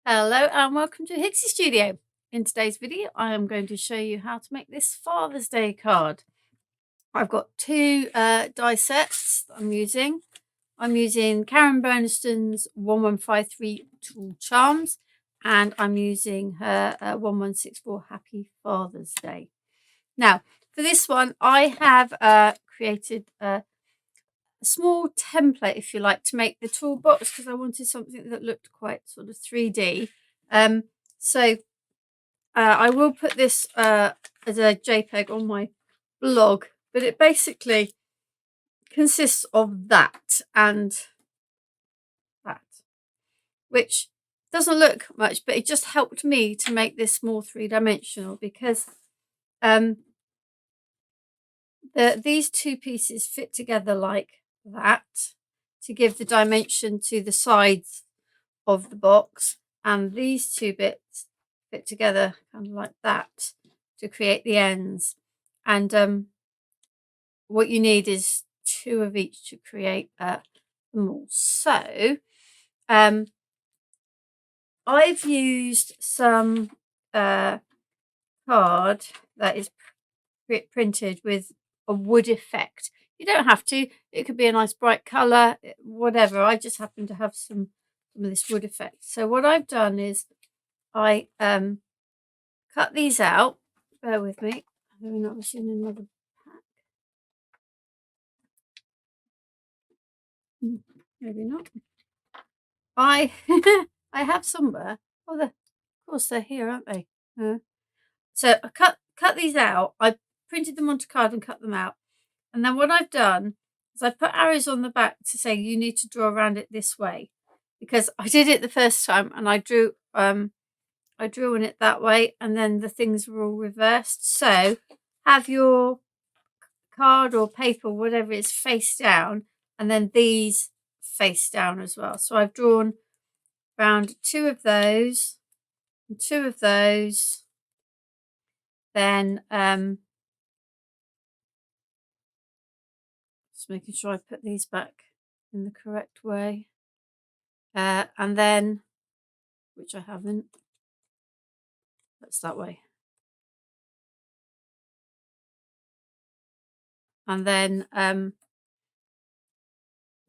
Hello and welcome to Hixxy Studio. In today's video I am going to show you how to make this Father's Day card. I've got two die sets that I'm using. I'm using Karen Burniston's 1153 Tool Charms and I'm using her 1164 Happy Father's Day. Now for this one I have created a small template, if you like, to make the toolbox because I wanted something that looked quite sort of 3D. So I will put this as a JPEG on my blog, but it basically consists of that and that, which doesn't look much, but it just helped me to make this more three-dimensional because these two pieces fit together like that to give the dimension to the sides of the box, and these two bits fit together kind of like that to create the ends. And what you need is two of each to create them all. So I've used some card that is printed with a wood effect. You don't have to, it could be a nice bright colour, whatever. I just happen to have some of this wood effect. So what I've done is I cut these out. Bear with me. I'm not in another pack. Maybe not. I I have somewhere. Oh, of course they're here, aren't they? So I cut these out. I printed them onto card and cut them out. And then what I've done is I put arrows on the back to say you need to draw around it this way, because I did it the first time and I drew on it that way, and then the things were all reversed. So have your card or paper, whatever it is, face down, and then these face down as well. So I've drawn around two of those and two of those. Then just making sure I put these back in the correct way. And then, which I haven't, that's that way. And then the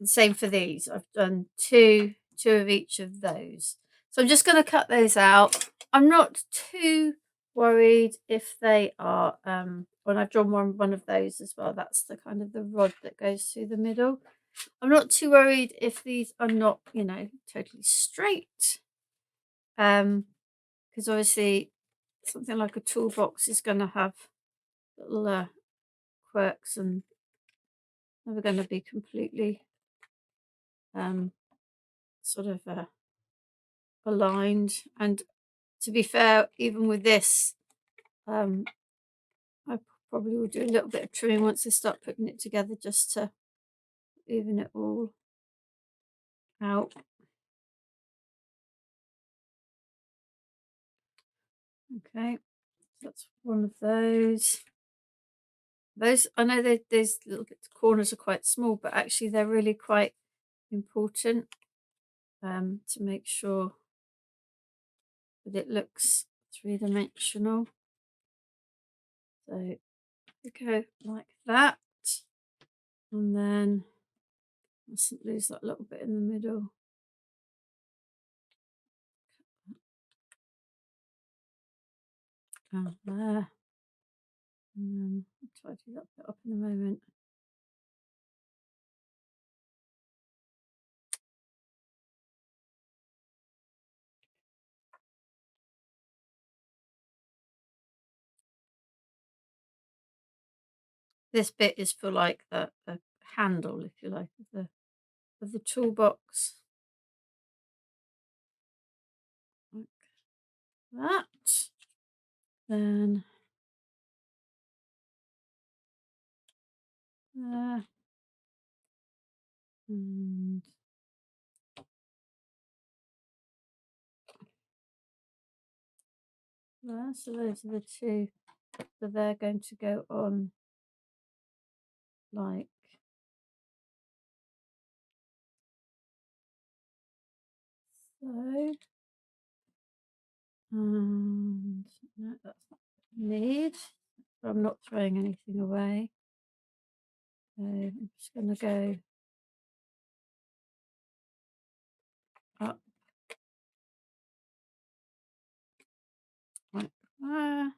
same for these. I've done two of each of those. So I'm just going to cut those out. I'm not too worried if they are when I've drawn one of those as well. That's the kind of the rod that goes through the middle. I'm not too worried if these are not, totally straight. Because obviously something like a toolbox is going to have little quirks and never going to be completely sort of aligned. And to be fair, even with this, I probably will do a little bit of trimming once I start putting it together, just to even it all out. Okay, so that's one of those. Those, I know these little bits corners are quite small, but actually they're really quite important to make sure that it looks three-dimensional. So we go like that, and then mustn't lose that little bit in the middle. There, and then I'll tidy that bit up in a moment. This bit is for like the handle, if you like, of the toolbox. Like that. Then there. And there. So those are the two. So they're going to go on like so. And no, that's not what I need. So I'm not throwing anything away. So I'm just going to go up like there.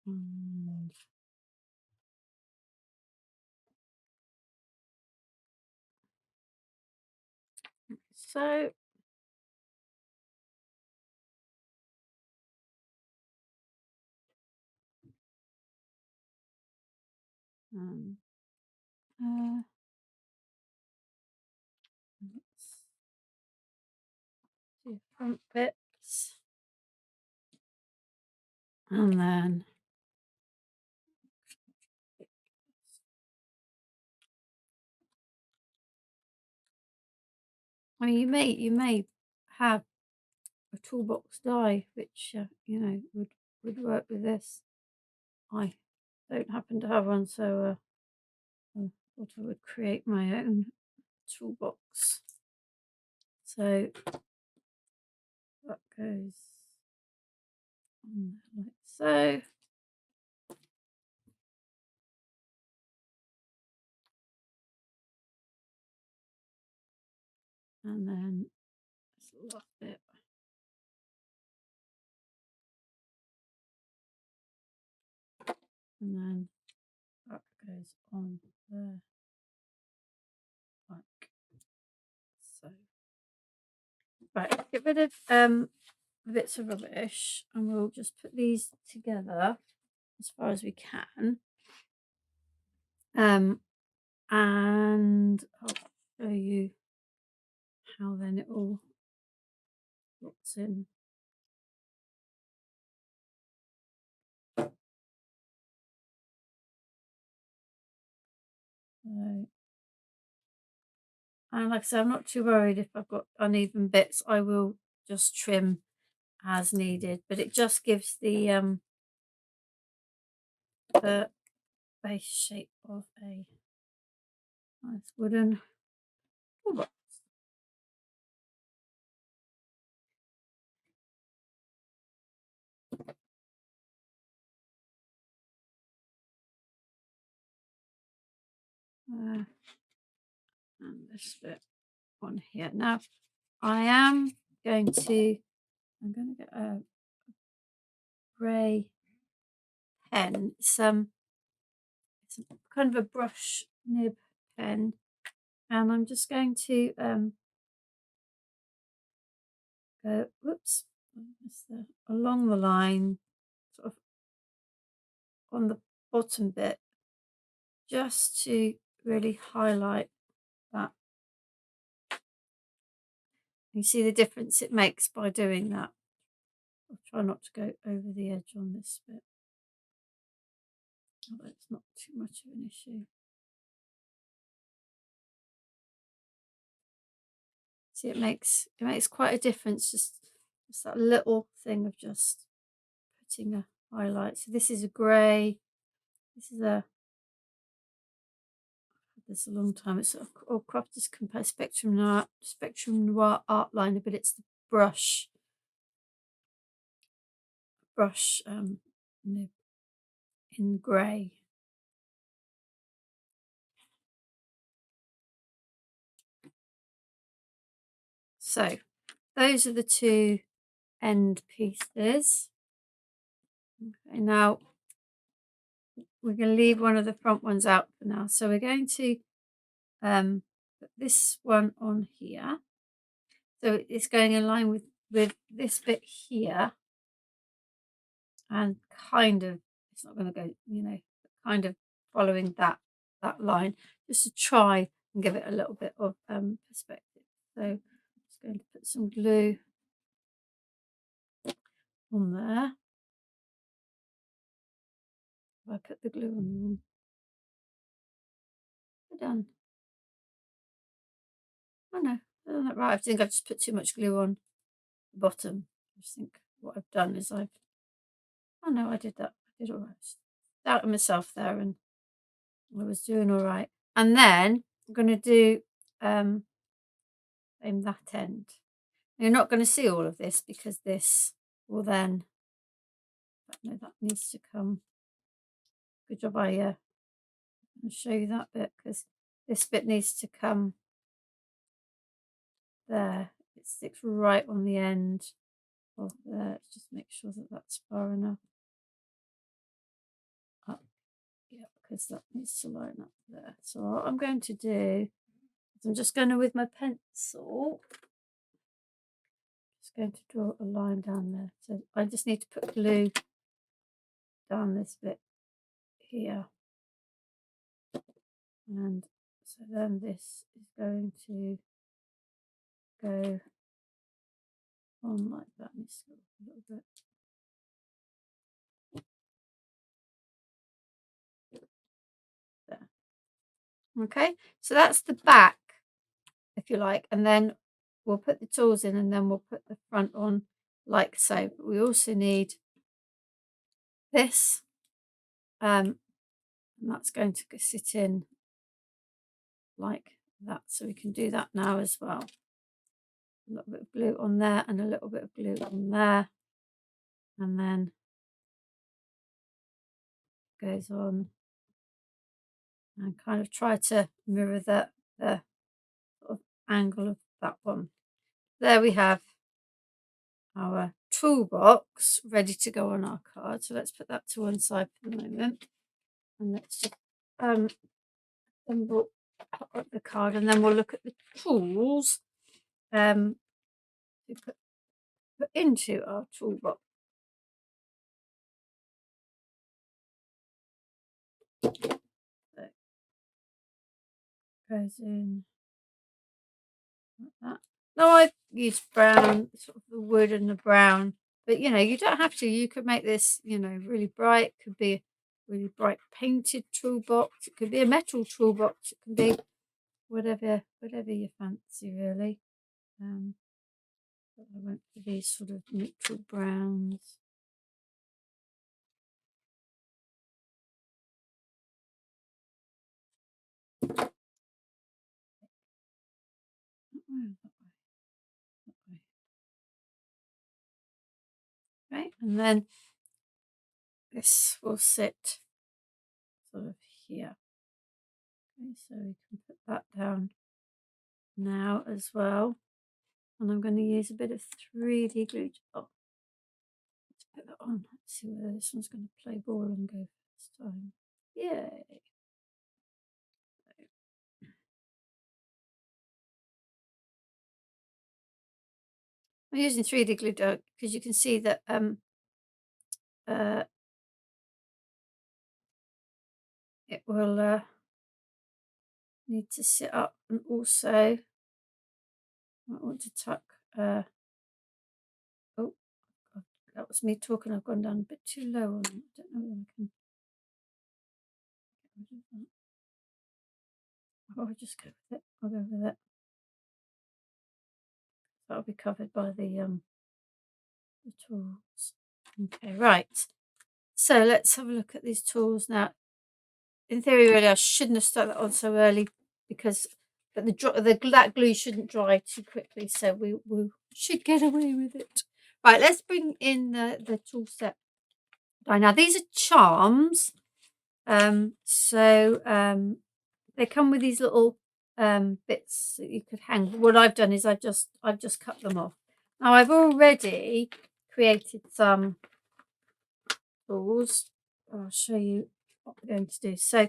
And so. Let's do front bits. And then I mean, you may have a toolbox die which you know would work with this. I don't happen to have one, so I thought I would create my own toolbox. So that goes on there like so. And then this last bit. And then that goes on there like so. Right, get rid of bits of rubbish and we'll just put these together as far as we can. And I'll show you how then it all looks in. So, and like I said, I'm not too worried if I've got uneven bits. I will just trim as needed, but it just gives the base shape of a nice wooden toolbox. And this bit on here. Now I'm going to get a grey pen. It's kind of a brush nib pen, and I'm just going to go whoops along the line, sort of on the bottom bit, just to really highlight that. You see the difference it makes by doing that. I'll try not to go over the edge on this bit, although it's not too much of an issue. See, it makes quite a difference, just that little thing of just putting a highlight. So this is a grey, this is a, I've had this a long time, it's Aall Create Compact Spectrum Noir art liner, but it's the brush nib in grey. So those are the two end pieces. Okay, now we're going to leave one of the front ones out for now. So we're going to put this one on here. So it's going in line with this bit here, and kind of, it's not going to go, you know, kind of following that line, just to try and give it a little bit of perspective. So I'm just going to put some glue on there. I put the glue on the wrong. We're done. Oh no, I've done that right. I think I've just put too much glue on the bottom. I just think what I've done is oh no, I did that. I did all right. Doubting myself there, and I was doing all right. And then I'm going to do same that end. You're not going to see all of this because this will then, no, that needs to come. Good job I'll show you that bit, because this bit needs to come there. It sticks right on the end of there. Just make sure that that's far enough up. Yeah, because that needs to line up there. So what I'm going to do is I'm just going to, with my pencil, just going to draw a line down there. So I just need to put glue down this bit here. And so then this is going to go on like that. Needs to go a little bit. There. Okay, so that's the back, if you like, and then we'll put the tools in and then we'll put the front on like so. But we also need this, and that's going to sit in like that, so we can do that now as well. A little bit of glue on there and a little bit of glue on there, and then goes on, and kind of try to mirror the sort of angle of that one. There we have our toolbox ready to go on our card. So let's put that to one side for the moment, and let's just assemble up the card, and then we'll look at the tools to put into our toolbox. So goes in like that. Now I've used brown, sort of the wood and the brown, but you know, you don't have to. You could make this, you know, really bright. It could be a really bright painted toolbox. It could be a metal toolbox. It can be whatever you fancy, really. But I went for these sort of neutral browns. Right, and then this will sit sort of here. Okay, so we can put that down now as well. And I'm going to use a bit of 3D glue. Oh, let's put that on. Let's see whether this one's going to play ball and go this time. Yay! I'm using 3D glue because you can see that it will need to sit up, and also I want to tuck. Oh, God, that was me talking. I've gone down a bit too low on it. I don't know whether I can get rid of that. Oh, I'll just go with it. I'll go with it. That'll be covered by the tools. Okay, right. So let's have a look at these tools now. In theory, really, I shouldn't have stuck that on so early because, but that glue shouldn't dry too quickly, so we should get away with it. Right, let's bring in the tool set. Right, now these are charms. They come with these little bits that you could hang. What I've done is I've just cut them off. Now I've already created some tools. I'll show you what we're going to do. So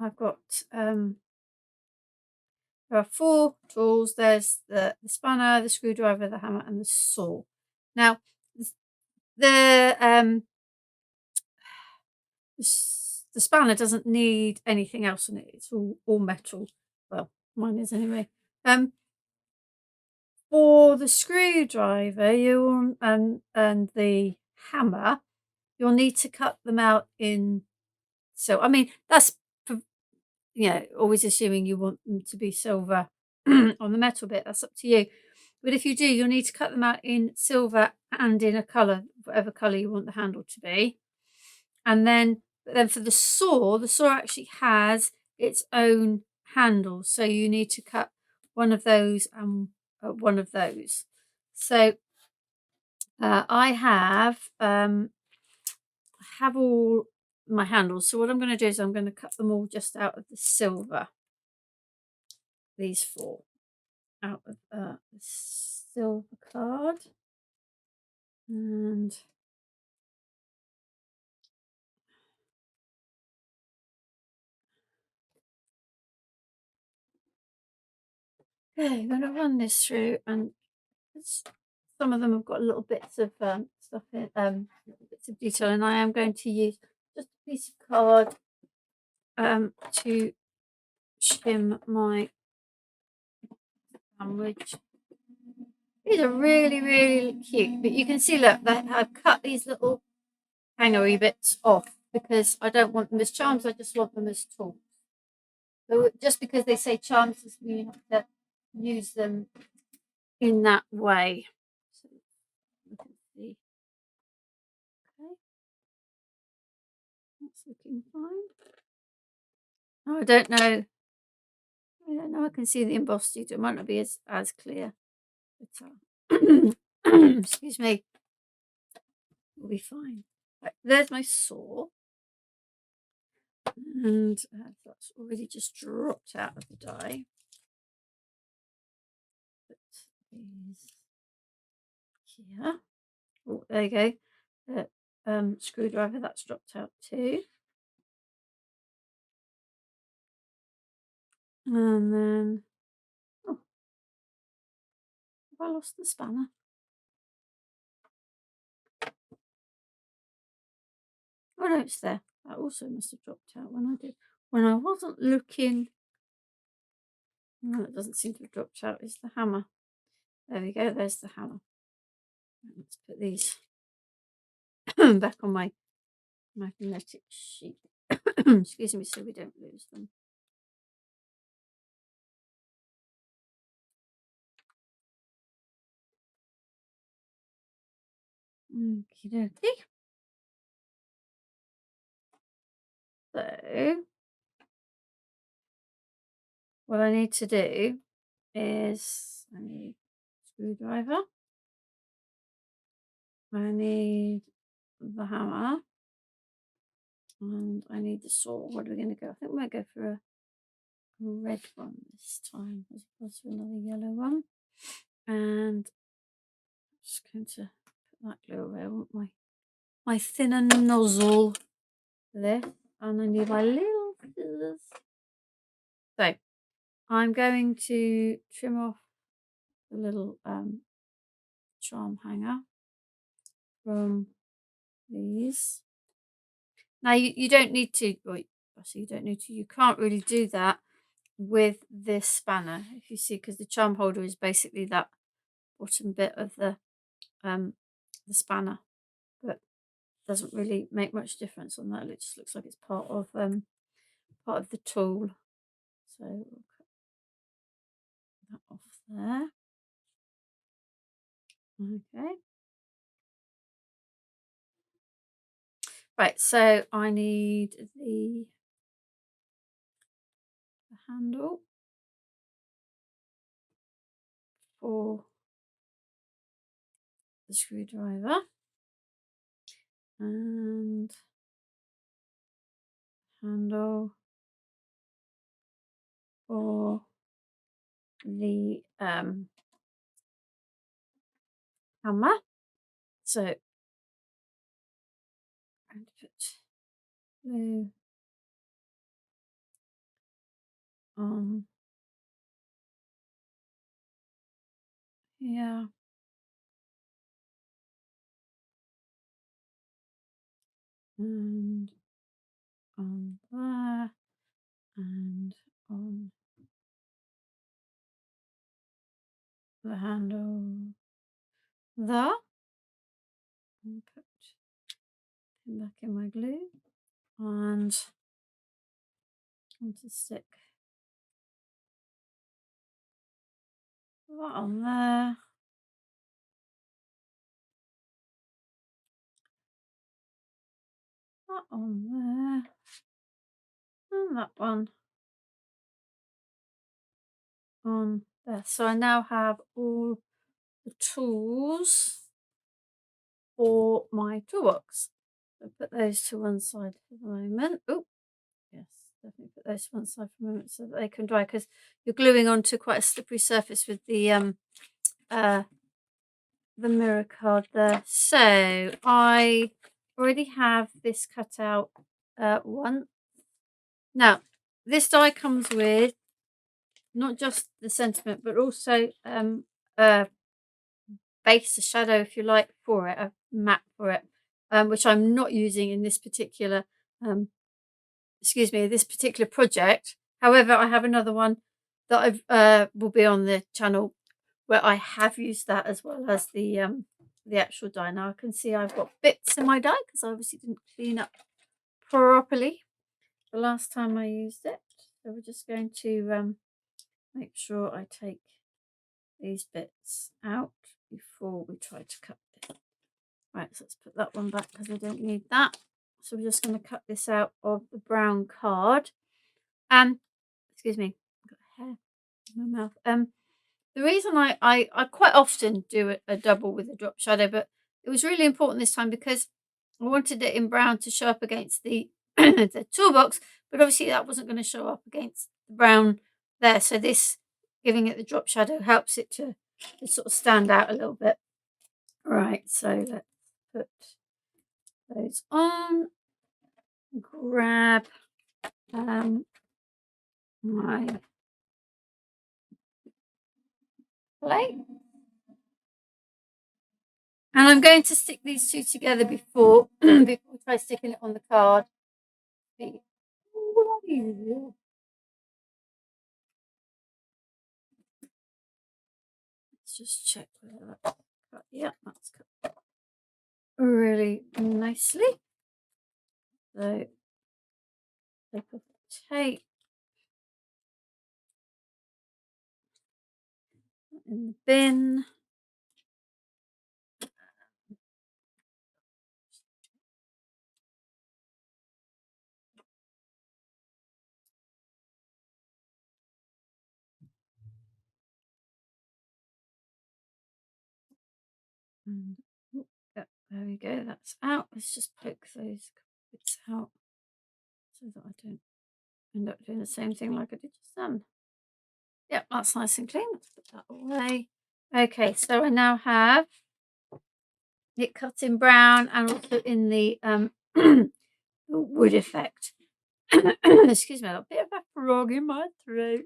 I've got there are 4 tools. There's the spanner, the screwdriver, the hammer, and the saw. Now the spanner doesn't need anything else on it. It's all metal. Well, mine is anyway. For the screwdriver, and the hammer, you'll need to cut them out in. So I mean, that's, you know, always assuming you want them to be silver on the metal bit. That's up to you. But if you do, you'll need to cut them out in silver and in a colour, whatever colour you want the handle to be. And then for the saw actually has its own handles, so you need to cut one of those and one of those. So I have all my handles. So what I'm going to do is I'm going to cut them all just out of the silver. These 4 out of the silver card. And okay, I'm going to run this through, and some of them have got little bits of stuff in, little bits of detail, and I am going to use just a piece of card to shim my sandwich. These are really, really cute, but you can see, look, that I've cut these little hangery bits off because I don't want them as charms, I just want them as tools. So just because they say charms doesn't mean you have to use them in that way. So you can see. Okay, that's looking fine. Oh, I don't know. I don't know. I can see the embossed detail. It might not be as clear. But, excuse me. We'll be fine. Right, there's my saw. And that's already just dropped out of the die. Put these here. Oh, there you go. The screwdriver, that's dropped out too. And then, oh, have I lost the spanner? Oh no, it's there. That also must have dropped out when I wasn't looking. No, it doesn't seem to have dropped out. It's the hammer. There we go. There's the hammer. Let's put these back on my magnetic sheet. Excuse me, so we don't lose them. Okie dokie. So, what I need to do is I need a screwdriver. I need the hammer. And I need the saw. What are we going to go? I think we might go for a red one this time as opposed to another yellow one. And I'm just going to put that glue away. I want my thinner nozzle there. And I need my little scissors. So I'm going to trim off the little charm hanger from these. Now you don't need to, well, you don't need to, you can't really do that with this spanner, if you see, because the charm holder is basically that bottom bit of the spanner, but doesn't really make much difference on that. It just looks like it's part of the tool. So we'll cut that off there. Okay. Right, so I need the handle for the screwdriver and handle for the hammer. So I'm going to put glue on here. And on there, and on the handle there. And put him back in my glue, and I'm to stick that on there. That on there, and that one on there. So I now have all the tools for my toolbox. So put those to one side for the moment. Oh, yes, definitely put those to one side for a moment so that they can dry, because you're gluing onto quite a slippery surface with the mirror card there. So I already have this cut out one. Now, this die comes with not just the sentiment, but also a base, a shadow, if you like, for it, a mat for it, which I'm not using in this particular, this particular project. However, I have another one that I will be on the channel where I have used that as well as the actual die. Now I can see I've got bits in my die because I obviously didn't clean up properly the last time I used it. So we're just going to make sure I take these bits out before we try to cut this. Right, so let's put that one back because I don't need that. So we're just going to cut this out of the brown card. Excuse me, I've got hair in my mouth. The reason I quite often do a double with a drop shadow, but it was really important this time because I wanted it in brown to show up against the the toolbox, but obviously that wasn't going to show up against the brown there. So this, giving it the drop shadow, helps it to sort of stand out a little bit. Right, so let's put those on. Grab my plate. And I'm going to stick these two together before we try sticking it on the card. Let's just check whether that's cut. Yeah, that's cut really nicely. So take off the tape in the bin. And there we go, that's out. Let's just poke those bits out so that I don't end up doing the same thing like I did just then. Yep, that's nice and clean. Let's put that away. Okay, so I now have it cut in brown and also in the wood effect. Excuse me, a bit of a frog in my throat.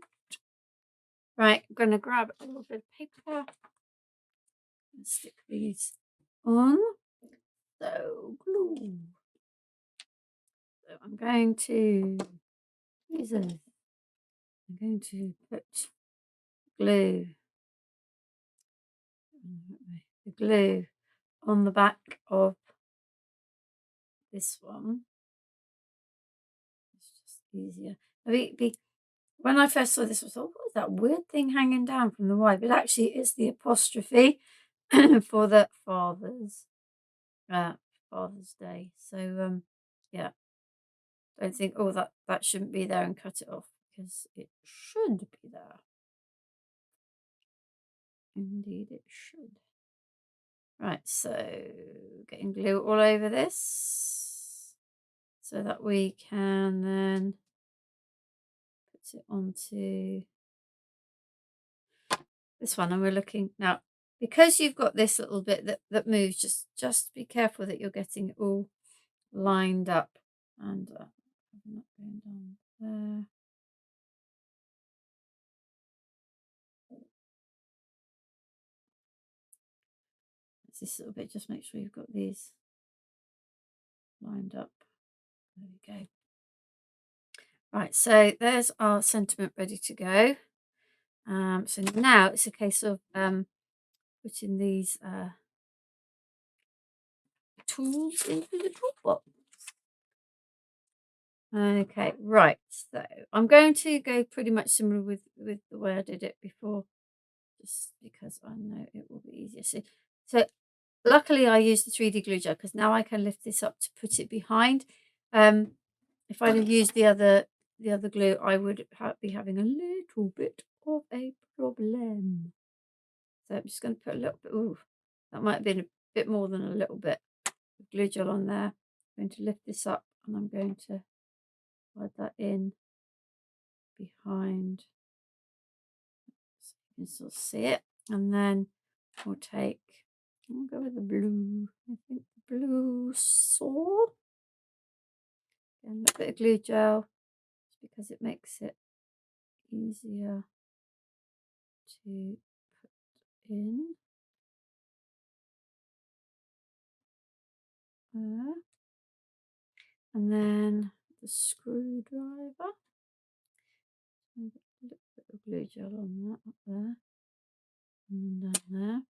Right, I'm going to grab a little bit of paper and stick these on. So glue. So I'm going to put glue, the glue on the back of this one. It's just easier. When I first saw this, I thought, what is that weird thing hanging down from the Y? But actually, it's the apostrophe for the Father's Day. So yeah, don't think, oh, that shouldn't be there, and cut it off, because it should be there. Indeed, it should. Right, so getting glue all over this so that we can then put it onto this one. And we're looking now, because you've got this little bit that moves, just be careful that you're getting it all lined up. And I'm not going down there. This little bit, just make sure you've got these lined up. There we go. Right, so there's our sentiment ready to go. So now it's a case of putting these tools into the toolbox. Okay, right, so I'm going to go pretty much similar with the way I did it before, just because I know it will be easier. So luckily I used the 3D glue gel, because now I can lift this up to put it behind. If I'd have used the other glue, I would be having a little bit of a problem. So I'm just going to put a little bit, ooh, that might have been a bit more than a little bit of glue gel on there. I'm going to lift this up and I'm going to slide that in behind so you can still see it. And then we'll go with the blue. I think the blue saw. And a little bit of glue gel because it makes it easier to put in there. And then the screwdriver. A little bit of glue gel on that up there and down there.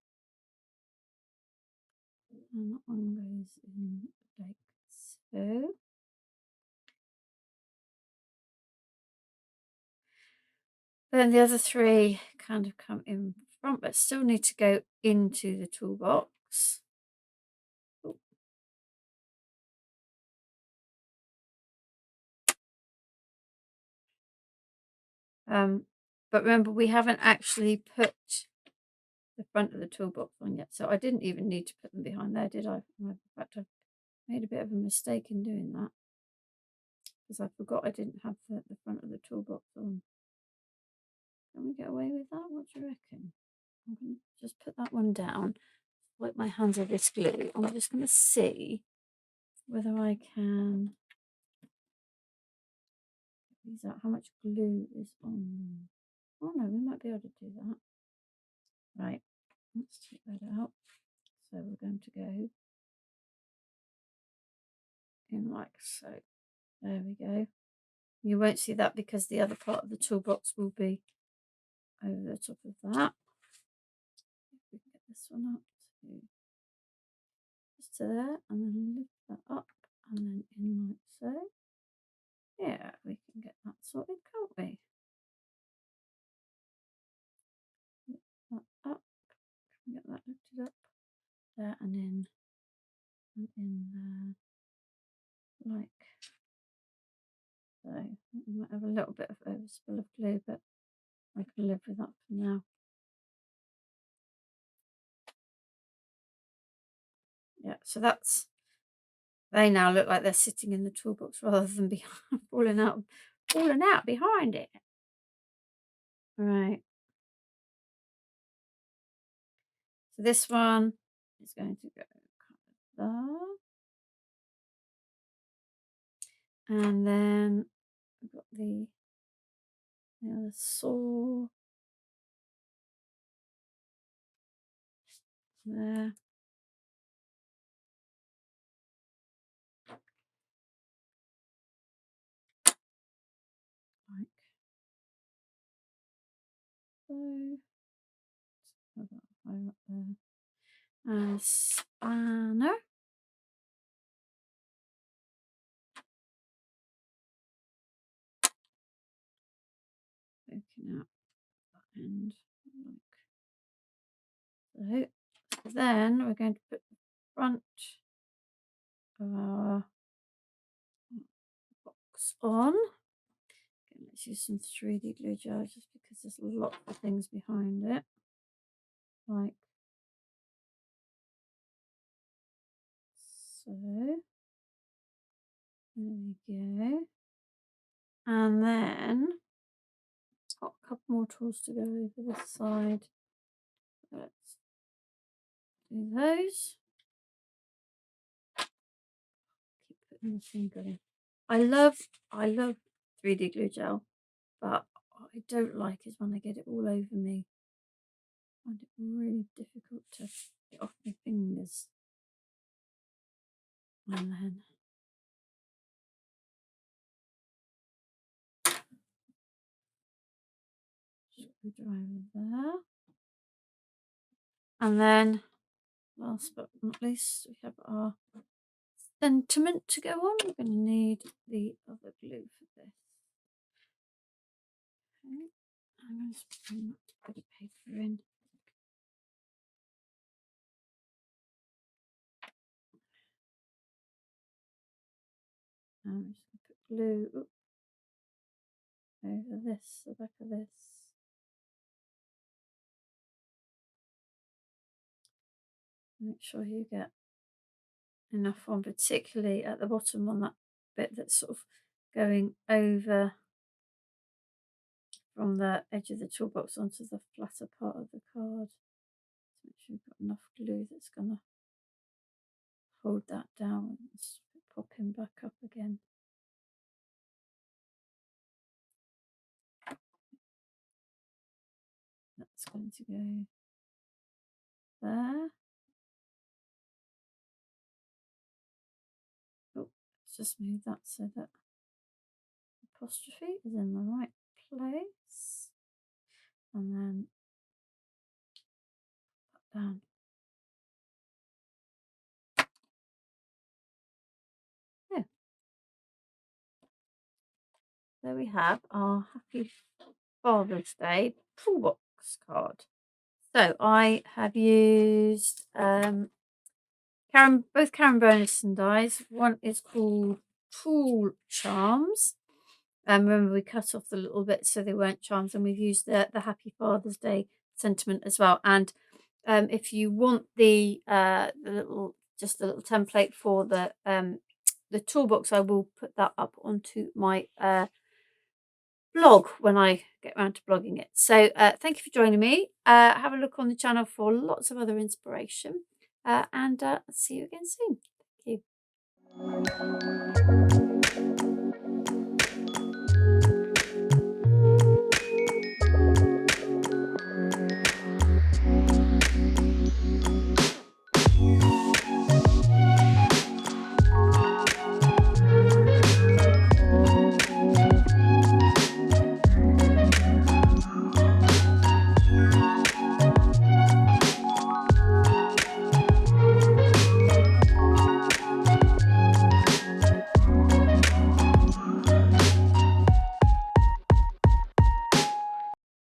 And that one goes in like so. Then the other three kind of come in front, but still need to go into the toolbox. But remember, we haven't actually put the front of the toolbox on yet, so I didn't even need to put them behind there, did I? In fact, I made a bit of a mistake in doing that because I forgot I didn't have the front of the toolbox on. Can we get away with that? What do you reckon? I'm going to just put that one down, wipe my hands of this glue. I'm just going to see whether I can use out how much glue is on. Oh no, we might be able to do that. Right, let's take that out. So we're going to go in like so. There we go. You won't see that because the other part of the toolbox will be over the top of that. If we can get this one up to just to there, and then lift that up and then in like so. Yeah, we can get that sorted, can't we? Lift that up, get that lifted up there and in there, like so. We might have a little bit of overspill of glue, but I can live with that for now. Yeah, so they now look like they're sitting in the toolbox rather than behind, falling out behind it. Right. So this one is going to go kind of there. And then we've got the other saw there. Like so. Put that higher up there. And a spanner. Poking out that end like so. Then we're going to put the front of our box on. Okay, let's use some 3D glue gel just because there's a lot of things behind it. Like so. There we go. And then got a couple more tools to go over this side. Let's do those. Keep putting the finger in. I love 3D glue gel, but what I don't like is when I get it all over me. I find it really difficult to get off my fingers. And then screwdriver there. And then last but not least, we have our sentiment to go on. We're going to need the other glue for this. Okay, I'm going to bring a bit of paper in. I'm just going to put glue over this, the back of this. Make sure you get enough on, particularly at the bottom on that bit that's sort of going over from the edge of the toolbox onto the flatter part of the card. Make sure you've got enough glue that's going to hold that down and pop him back up again. That's going to go there. Oh, let's just move that so that apostrophe is in the right place. And then put down. Yeah. There we have our Happy Father's Day toolbox card. So I have used both Karen Burniston dies. One is called Tool Charms. Remember we cut off the little bits so they weren't charms, and we've used the Happy Father's Day sentiment as well. And if you want the little template for the toolbox, I will put that up onto my blog when I get around to blogging it. So thank you for joining me. Have a look on the channel for lots of other inspiration, and see you again soon. Thank you.